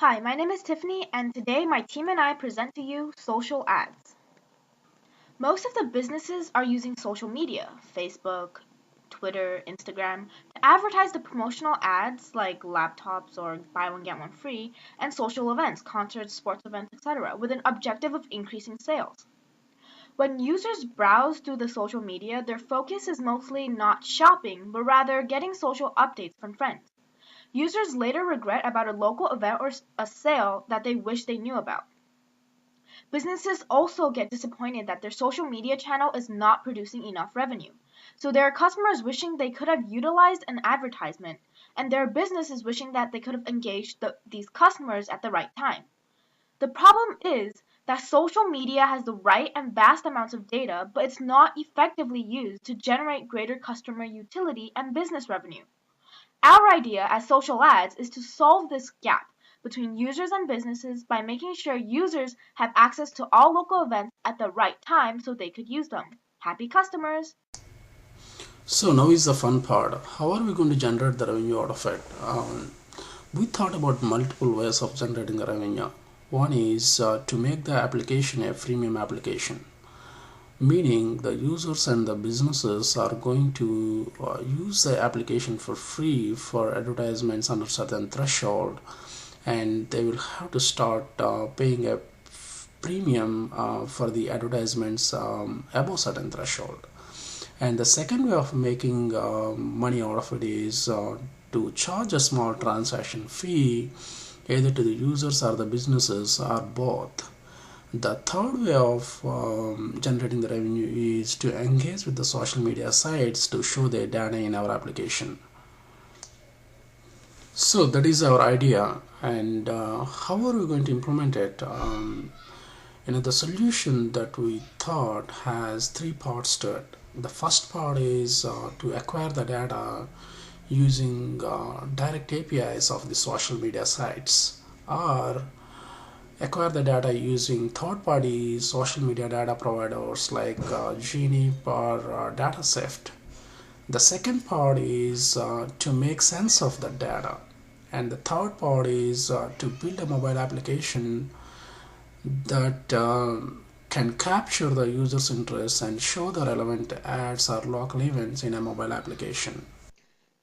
Hi, my name is Tiffany, and today my team and I present to you social ads. Most of the businesses are using social media, Facebook, Twitter, Instagram, to advertise the promotional ads like laptops or buy one get one free, and social events, concerts, sports events, etc., with an objective of increasing sales. When users browse through the social media, their focus is mostly not shopping, but rather getting social updates from friends. Users later regret about a local event or a sale that they wish they knew about. Businesses also get disappointed that their social media channel is not producing enough revenue. So there are customers wishing they could have utilized an advertisement, and there are businesses wishing that they could have engaged these customers at the right time. The problem is that social media has the right and vast amounts of data, but it's not effectively used to generate greater customer utility and business revenue. Our idea as social ads is to solve this gap between users and businesses by making sure users have access to all local events at the right time so they could use them. Happy customers! So now is the fun part. How are we going to generate the revenue out of it? We thought about multiple ways of generating the revenue. One is to make the application a freemium application, meaning the users and the businesses are going to use the application for free for advertisements under certain threshold, and they will have to start paying a premium for the advertisements above certain threshold. And the second way of making money out of it is to charge a small transaction fee either to the users or the businesses or both. The third way of generating the revenue is to engage with the social media sites to show their data in our application. So that is our idea, and how are we going to implement it? The solution that we thought has three parts to it. The first part is to acquire the data using direct APIs of the social media sites, or acquire the data using third-party social media data providers like Genie or DataSift. The second part is to make sense of the data, and the third part is to build a mobile application that can capture the user's interest and show the relevant ads or local events in a mobile application.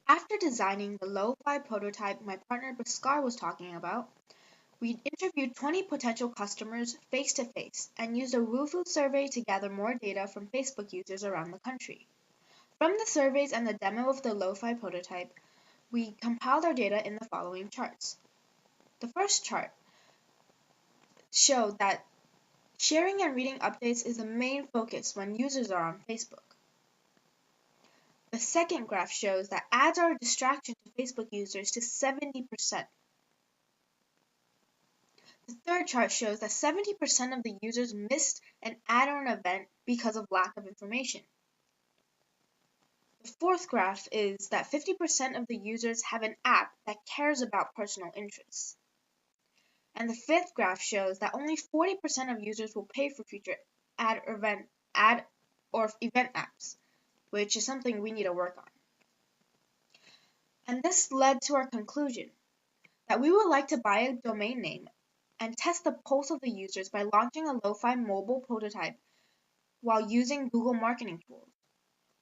After designing the lo-fi prototype my partner Bhaskar was talking about, we interviewed 20 potential customers face to face and used a Wufoo survey to gather more data from Facebook users around the country. From the surveys and the demo of the lo-fi prototype, we compiled our data in the following charts. The first chart showed that sharing and reading updates is the main focus when users are on Facebook. The second graph shows that ads are a distraction to Facebook users to 70%. The third chart shows that 70% of the users missed an ad or an event because of lack of information. The fourth graph is that 50% of the users have an app that cares about personal interests. And the fifth graph shows that only 40% of users will pay for future ad or event apps, which is something we need to work on. And this led to our conclusion that we would like to buy a domain name and test the pulse of the users by launching a lo-fi mobile prototype while using Google marketing tools.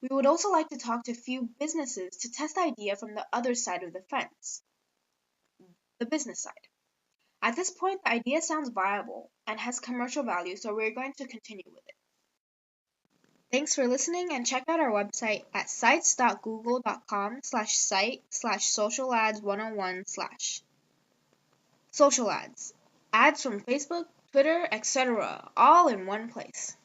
We would also like to talk to a few businesses to test the idea from the other side of the fence, the business side. At this point, the idea sounds viable and has commercial value, so we're going to continue with it. Thanks for listening, and check out our website at sites.google.com/site/socialads101/ social ads. Ads from Facebook, Twitter, etc., all in one place.